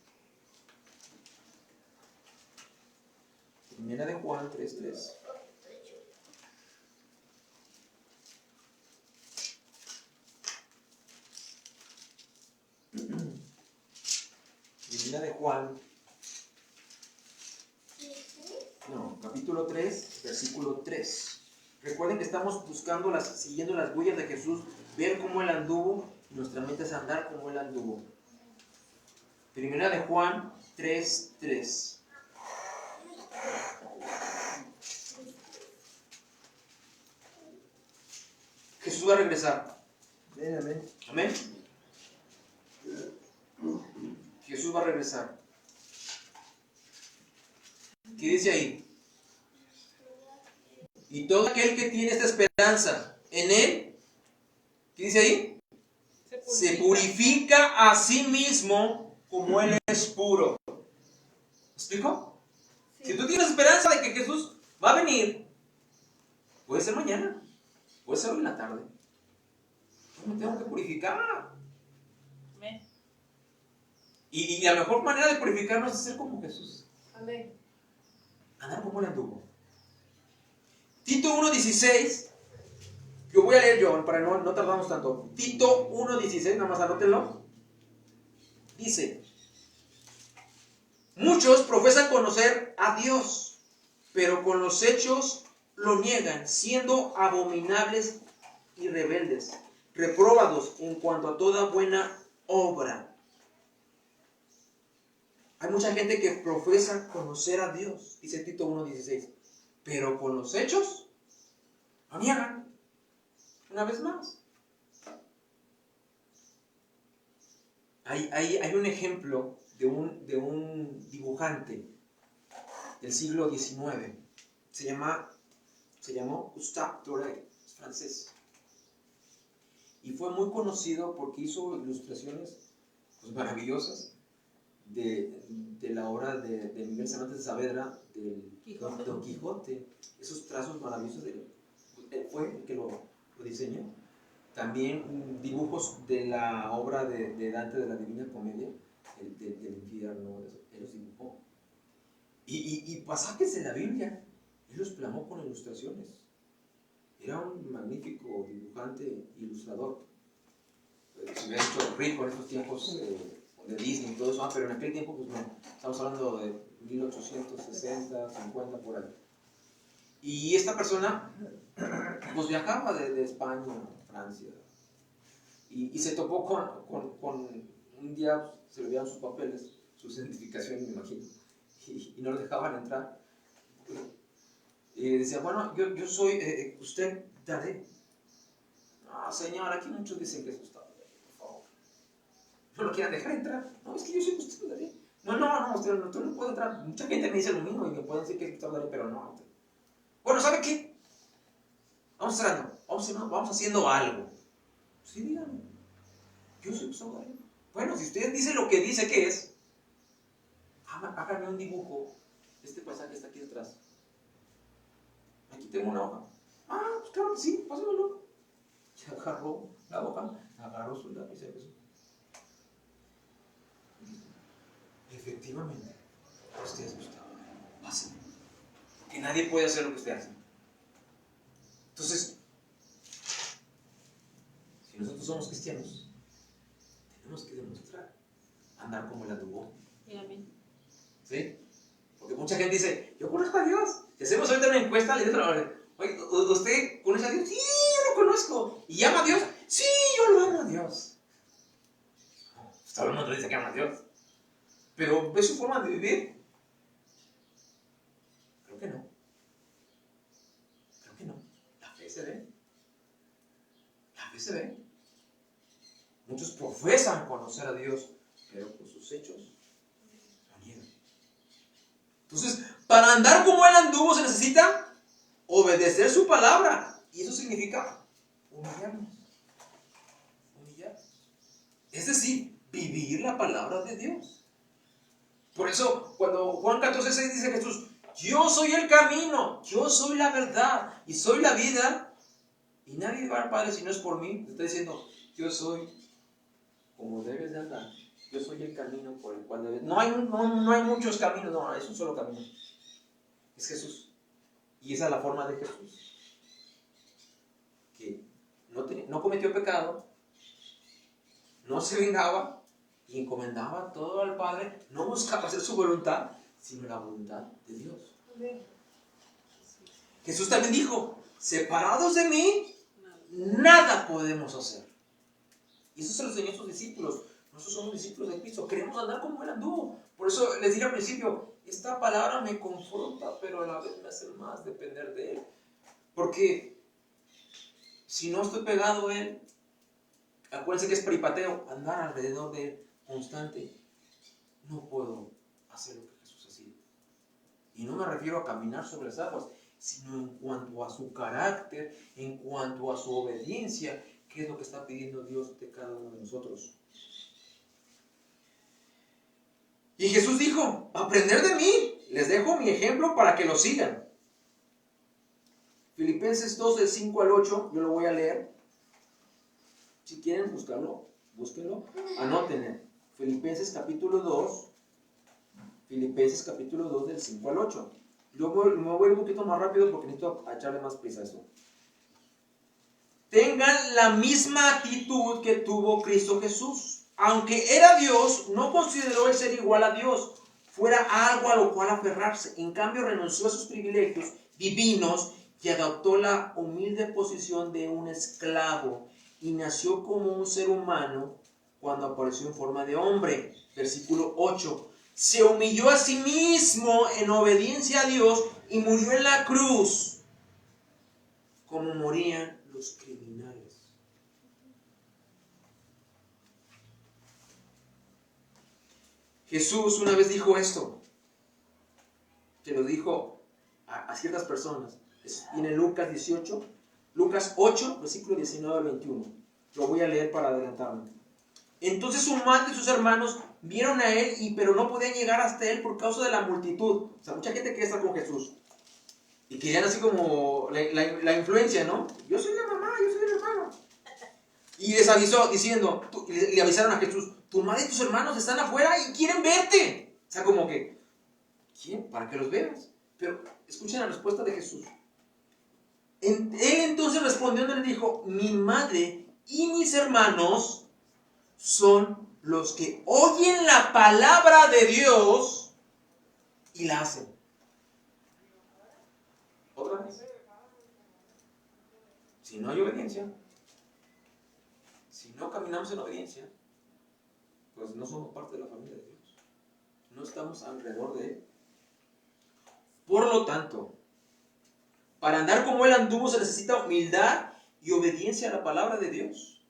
1 de Juan 3:3. Primera de Juan, capítulo 3, versículo 3. Recuerden que estamos siguiendo las huellas de Jesús, ver cómo Él anduvo, nuestra mente es andar como Él anduvo. Primera de Juan 3:3. Jesús va a regresar. Amén. Amén. Jesús va a regresar. ¿Qué dice ahí? Y todo aquel que tiene esta esperanza en Él, ¿qué dice ahí? Se purifica a sí mismo como Él es puro. ¿Me explico? Sí. Si tú tienes esperanza de que Jesús va a venir, puede ser mañana, puede ser hoy en la tarde. Yo me tengo que purificar. Amén. Y la mejor manera de purificarnos es ser como Jesús. Amén. Andar como Él anduvo. Tito 1:16. Yo voy a leer yo para no tardarnos tanto. Tito 1:16, nada más anótenlo. Dice: muchos profesan conocer a Dios, pero con los hechos lo niegan, siendo abominables y rebeldes, reprobados en cuanto a toda buena obra. Hay mucha gente que profesa conocer a Dios, dice Tito 1:16, pero con los hechos lo niegan. Una vez más. Hay un ejemplo de un dibujante del siglo XIX. Se llamó Gustave Doré, es francés. Y fue muy conocido porque hizo ilustraciones pues, maravillosas de la obra de Miguel Cervantes de Saavedra, del Don Quijote. Esos trazos maravillosos, él fue el que lo diseñó. También dibujos de la obra de Dante de la Divina Comedia, del infierno, él los dibujó. Y pasajes de la Biblia, él los plasmó con ilustraciones. Era un magnífico dibujante, ilustrador. Se hubiera hecho rico en estos tiempos de Disney y todo eso, pero en aquel tiempo, pues no. Estamos hablando de 1860, 50, por ahí. Y esta persona, pues viajaba de España a Francia. Y se topó con un día, se le dieron sus papeles, sus identificaciones, me imagino, y no lo dejaban entrar. Y decía, bueno, yo soy, ¿usted Tadé? No, señor, aquí muchos dicen que es usted, por favor. no lo quieran dejar entrar. No, es que yo soy pastor Darío. No, usted no puede entrar. Mucha gente me dice lo mismo y me pueden decir que es pastor Darío, pero no. Bueno, ¿sabe qué? Vamos cerrando, vamos haciendo algo. Sí, díganme. Yo soy pastor Darío. Bueno, si usted dice lo que dice que es, háganme un dibujo de este paisaje que está aquí detrás. Aquí tengo una hoja. Pues claro que sí, pásamelo. Y agarró la hoja, agarró su lápiz y empezó. Efectivamente, usted es Gustavo. Pásame. Que nadie puede hacer lo que usted hace. Entonces, si nosotros somos cristianos, tenemos que demostrar andar como el anduvo. ¿Sí? Porque mucha gente dice, yo conozco a Dios. Si hacemos ahorita una encuesta, le digo, oye, ¿usted conoce a Dios? Sí, yo lo conozco. ¿Y ama a Dios? Sí, yo lo amo a Dios. Pues todo el mundo dice que ama a Dios. Pero ¿ve su forma de vivir? Creo que no. La fe se ve. Muchos profesan conocer a Dios, pero con sus hechos lo niegan. Entonces, para andar como Él anduvo se necesita obedecer su palabra. Y eso significa humillarnos. Es decir, vivir la palabra de Dios. Por eso, cuando Juan 14:6 dice Jesús, yo soy el camino, yo soy la verdad y soy la vida, y nadie va al Padre si no es por mí, te está diciendo, yo soy como debes de andar, yo soy el camino por el cual debes. No hay muchos caminos, no, es un solo camino. Es Jesús. Y esa es la forma de Jesús. Que no cometió pecado, no se vengaba y encomendaba todo al Padre, no buscaba hacer su voluntad, sino la voluntad de Dios. Jesús también dijo, separados de mí, nada podemos hacer. Y eso se lo enseñó a sus discípulos. Nosotros somos discípulos de Cristo, queremos andar como Él anduvo. Por eso les dije al principio, esta palabra me confronta, pero a la vez me hace más depender de Él. Porque si no estoy pegado a Él, acuérdense que es peripateo, andar alrededor de Él constante, no puedo hacer lo que Jesús hacía. Y no me refiero a caminar sobre las aguas, sino en cuanto a su carácter, en cuanto a su obediencia, que es lo que está pidiendo Dios de cada uno de nosotros. Y Jesús dijo, aprender de mí, les dejo mi ejemplo para que lo sigan. Filipenses 2, del 5 al 8, yo lo voy a leer. Si quieren buscarlo, búsquenlo, anótenlo. Filipenses capítulo 2, del 5 al 8. Yo me voy un poquito más rápido porque necesito echarle más prisa a esto. Tengan la misma actitud que tuvo Cristo Jesús. Aunque era Dios, no consideró el ser igual a Dios fuera algo a lo cual aferrarse. En cambio, renunció a sus privilegios divinos y adoptó la humilde posición de un esclavo y nació como un ser humano cuando apareció en forma de hombre. Versículo 8. Se humilló a sí mismo en obediencia a Dios y murió en la cruz como morían los criminales. Jesús una vez dijo esto, que lo dijo a ciertas personas. Viene Lucas 8, versículo 19 al 21. Lo voy a leer para adelantarme. Entonces su madre y sus hermanos vieron a él, pero no podían llegar hasta él por causa de la multitud. O sea, mucha gente quería estar con Jesús. Y querían así como la influencia, ¿no? Yo soy la mamá, yo soy el hermano. Y les avisó diciendo, le avisaron a Jesús, tu madre y tus hermanos están afuera y quieren verte. O sea, como que, ¿quién? Para que los veas. Pero escuchen la respuesta de Jesús. Él entonces respondió y le dijo, mi madre y mis hermanos son los que oyen la palabra de Dios y la hacen. Otra vez. Si no hay obediencia, si no caminamos en obediencia, pues no somos parte de la familia de Dios. No estamos alrededor de Él. Por lo tanto, para andar como Él anduvo se necesita humildad y obediencia a la palabra de Dios.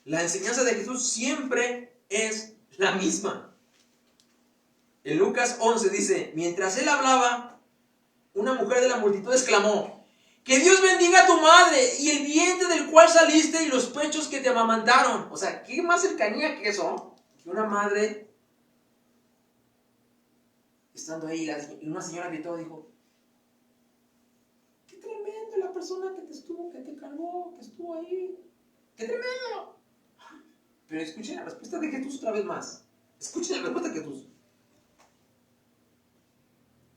La enseñanza de Jesús siempre es la misma. En Lucas 11 dice, mientras él hablaba, una mujer de la multitud exclamó, que Dios bendiga a tu madre y el vientre del cual saliste y los pechos que te amamantaron. O sea, ¿qué más cercanía que eso? Que una madre estando ahí y una señora gritó, dijo, qué tremendo la persona que te cargó, que estuvo ahí. ¡Qué tremendo! Pero escuchen la respuesta de Jesús otra vez más. Escuchen la respuesta de Jesús.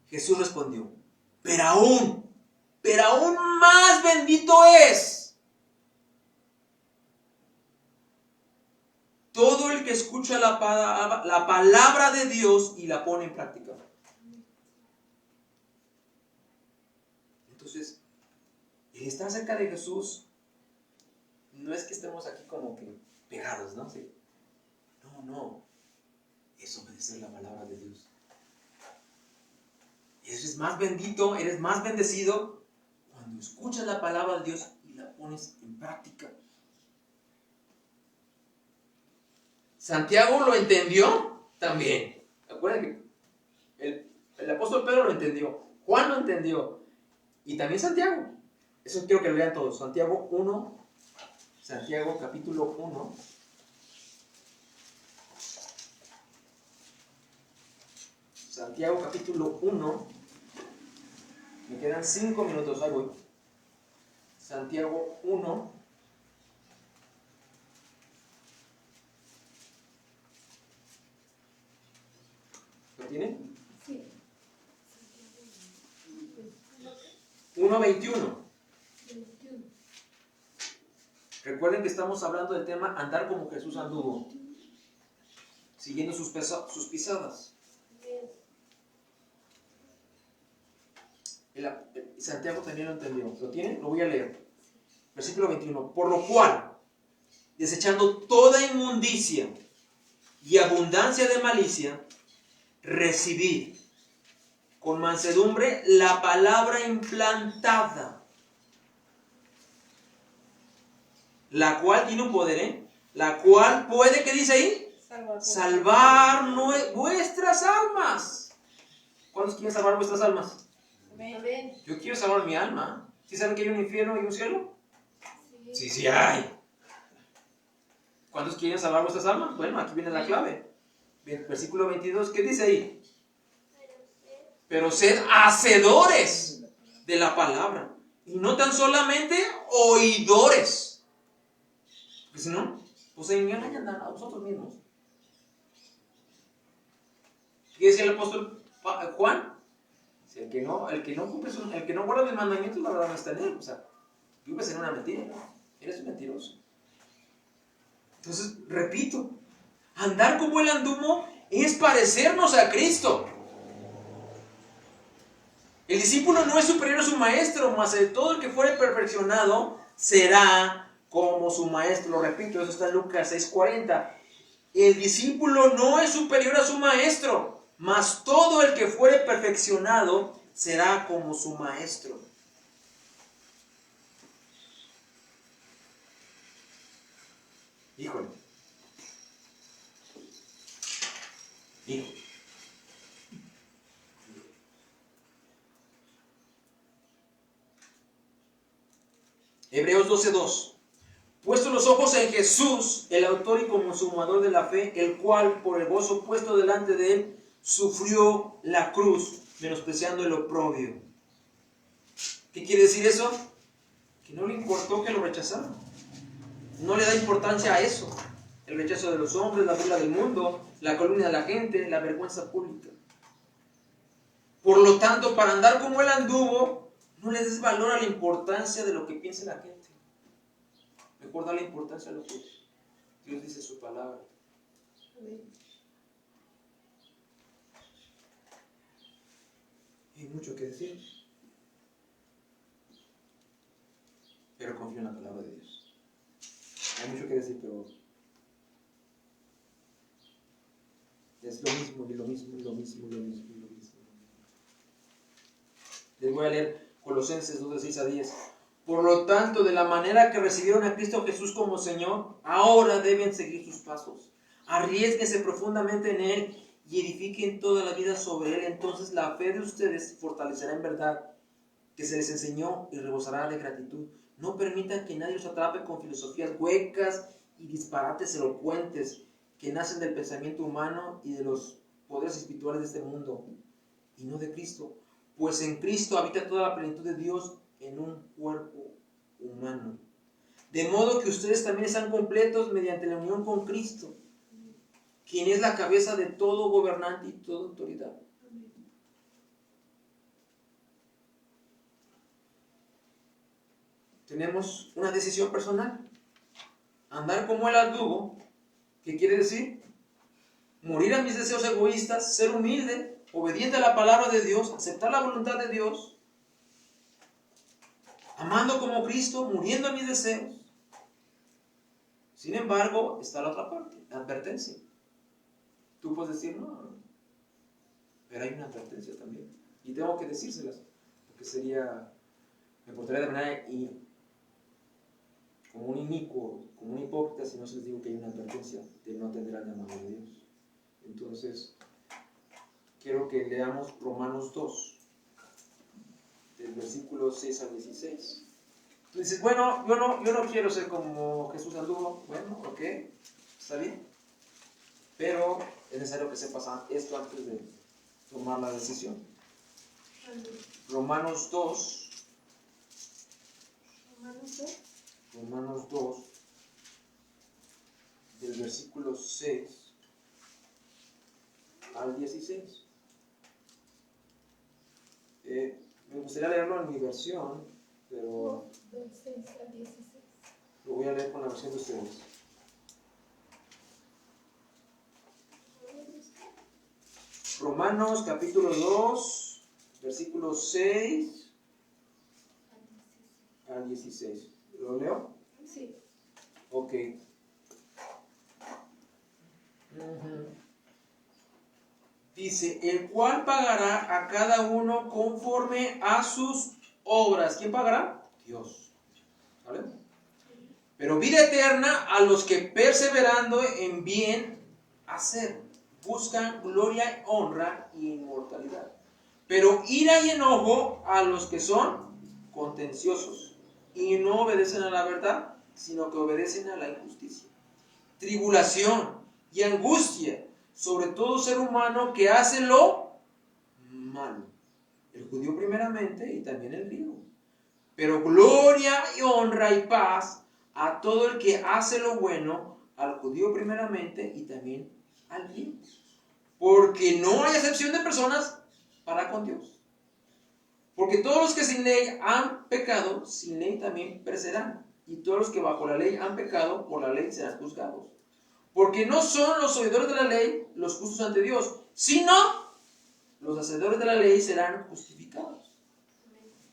Jesús respondió, pero aún más bendito es todo el que escucha la palabra de Dios y la pone en práctica. Entonces, el estar cerca de Jesús no es que estemos aquí como que pegados, ¿no? Sí. No. Es obedecer la palabra de Dios. Eres más bendito, eres más bendecido cuando escuchas la palabra de Dios y la pones en práctica. Santiago lo entendió también. Acuérdense que el apóstol Pedro lo entendió, Juan lo entendió y también Santiago. Eso quiero que lo lean todos. Santiago capítulo 1. Santiago capítulo 1. Me quedan 5 minutos, ahí voy. Santiago 1. ¿Lo tienen? Sí. 1:21. Recuerden que estamos hablando del tema andar como Jesús anduvo, siguiendo sus pisadas. Santiago también lo entendió. ¿Lo tienen? Lo voy a leer. Versículo 21. Por lo cual, desechando toda inmundicia y abundancia de malicia, recibid con mansedumbre la palabra implantada, la cual tiene un poder, la cual puede, ¿qué dice ahí? Salvar vuestras almas. ¿Cuántos quieren salvar vuestras almas? Amén. Yo quiero salvar mi alma. ¿Sí saben que hay un infierno y un cielo? Sí hay. ¿Cuántos quieren salvar vuestras almas? Bueno, aquí viene la clave. Versículo 22, ¿qué dice ahí? Pero sed hacedores de la palabra y no tan solamente oidores. Porque si no, pues se engañan a vosotros mismos. ¿Qué decía el apóstol Juan? El que no guarda mis mandamientos, la verdad no está en él. O sea, vives en una mentira, eres un mentiroso. Entonces, repito, andar como él anduvo es parecernos a Cristo. El discípulo no es superior a su maestro, mas todo el que fuere perfeccionado será como su maestro. Lo repito, eso está en Lucas 6:40. El discípulo no es superior a su maestro, mas todo el que fuere perfeccionado será como su maestro. Híjole. Hebreos 12:2. Puesto los ojos en Jesús, el autor y consumador de la fe, el cual por el gozo puesto delante de él sufrió la cruz, menospreciando el oprobio. ¿Qué quiere decir eso? Que no le importó que lo rechazaran. No le da importancia a eso. El rechazo de los hombres, la burla del mundo, la calumnia de la gente, la vergüenza pública. Por lo tanto, para andar como él anduvo, no le des valor a la importancia de lo que piense la gente. Mejor darle importancia a lo que Dios dice en su palabra. Amén. Hay mucho que decir, pero confío en la palabra de Dios. Hay mucho que decir, pero es lo mismo y lo mismo y lo mismo y lo mismo y lo mismo. Les voy a leer Colosenses 2:6-10. Por lo tanto, de la manera que recibieron a Cristo Jesús como Señor, ahora deben seguir sus pasos. Arriésguense profundamente en Él y edifiquen toda la vida sobre Él. Entonces la fe de ustedes se fortalecerá en verdad, que se les enseñó, y rebosará de gratitud. No permitan que nadie los atrape con filosofías huecas y disparates elocuentes que nacen del pensamiento humano y de los poderes espirituales de este mundo, y no de Cristo. Pues en Cristo habita toda la plenitud de Dios en un cuerpo humano. De modo que ustedes también están completos mediante la unión con Cristo, quien es la cabeza de todo gobernante y toda autoridad. Tenemos una decisión personal. Andar como Él anduvo, ¿qué quiere decir? Morir a mis deseos egoístas, ser humilde, obediente a la palabra de Dios, aceptar la voluntad de Dios, amando como Cristo, muriendo a mis deseos. Sin embargo, está la otra parte, la advertencia. Tú puedes decir, no, pero hay una advertencia también. Y tengo que decírselas, porque me portaría de manera como un inicuo, como un hipócrita, si no se les digo que hay una advertencia de no atender al llamado de Dios. Entonces, quiero que leamos Romanos 2, del versículo 6 al 16. Tú dices, bueno, yo no quiero ser como Jesús anduvo. Bueno, ok, está bien. Pero es necesario que sepas esto antes de tomar la decisión. Romanos 2. Romanos 2, del versículo 6 al 16. Me gustaría leerlo en mi versión, pero Del 6 al 16. lo voy a leer con la versión de ustedes. Romanos capítulo 2, versículos 6 al 16. ¿Lo leo? Sí. Ok. Dice, el cual pagará a cada uno conforme a sus obras. ¿Quién pagará? Dios. ¿Vale? Pero vida eterna a los que perseverando en bien hacer, buscan gloria, honra y inmortalidad. Pero ira y enojo a los que son contenciosos y no obedecen a la verdad, sino que obedecen a la injusticia. Tribulación y angustia sobre todo ser humano que hace lo malo. El judío primeramente y también el griego. Pero gloria y honra y paz a todo el que hace lo bueno, al judío primeramente y también al griego. Porque no hay excepción de personas para con Dios. Porque todos los que sin ley han pecado, sin ley también perecerán. Y todos los que bajo la ley han pecado, por la ley serán juzgados. Porque no son los oidores de la ley los justos ante Dios, sino los hacedores de la ley serán justificados.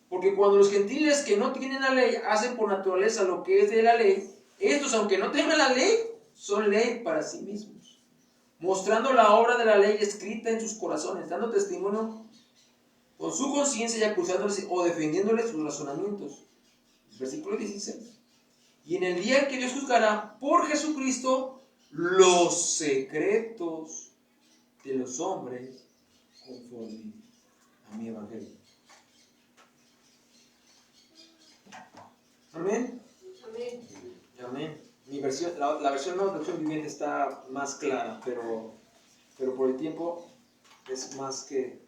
Porque cuando los gentiles que no tienen la ley hacen por naturaleza lo que es de la ley, estos, aunque no tengan la ley, son ley para sí mismos, mostrando la obra de la ley escrita en sus corazones, dando testimonio con su conciencia y acusándoles o defendiéndoles sus razonamientos. Versículo 16. Y en el día en que Dios juzgará por Jesucristo los secretos de los hombres conforme a mi evangelio. Amén. Amén. Amén. Mi versión, la versión no, versión viviente está más clara, pero por el tiempo es más que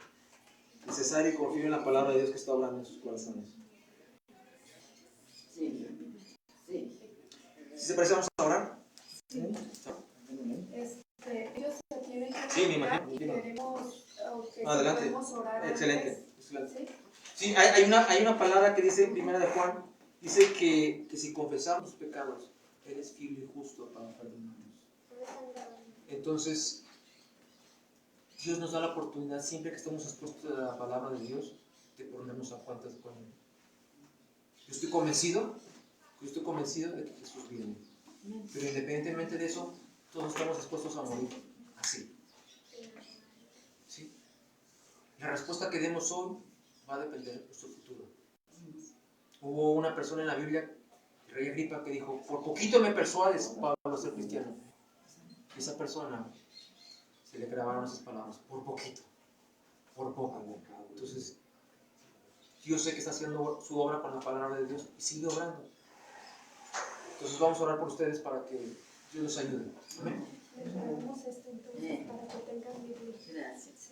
necesario y confío en la palabra de Dios que está hablando en sus corazones. Sí. ¿Sí se parece? ¿Vamos a orar? Sí. Ellos se tienen que Sí, me imagino. y queremos Adelante. podemos orar Excelente. antes. Excelente. ¿Sí? Sí, hay una palabra que dice en Primera de Juan, dice que si confesamos los pecados, Él es fiel y justo para perdonarnos. Entonces, Dios nos da la oportunidad, siempre que estamos expuestos a la palabra de Dios, de ponernos a cuentas con Él. Yo estoy convencido de que Jesús viene. Pero independientemente de eso, todos estamos dispuestos a morir así. ¿Sí? La respuesta que demos hoy va a depender de nuestro futuro. Hubo una persona en la Biblia, el rey Agripa, que dijo, por poquito me persuades, Pablo, a ser cristiano. Y esa persona se le grabaron esas palabras, por poquito, por poco. Entonces, yo sé que está haciendo su obra con la palabra de Dios y sigue obrando. Entonces vamos a orar por ustedes para que Dios los ayude. Amén. Les regalamos esto entonces para que tengan Biblia. Gracias.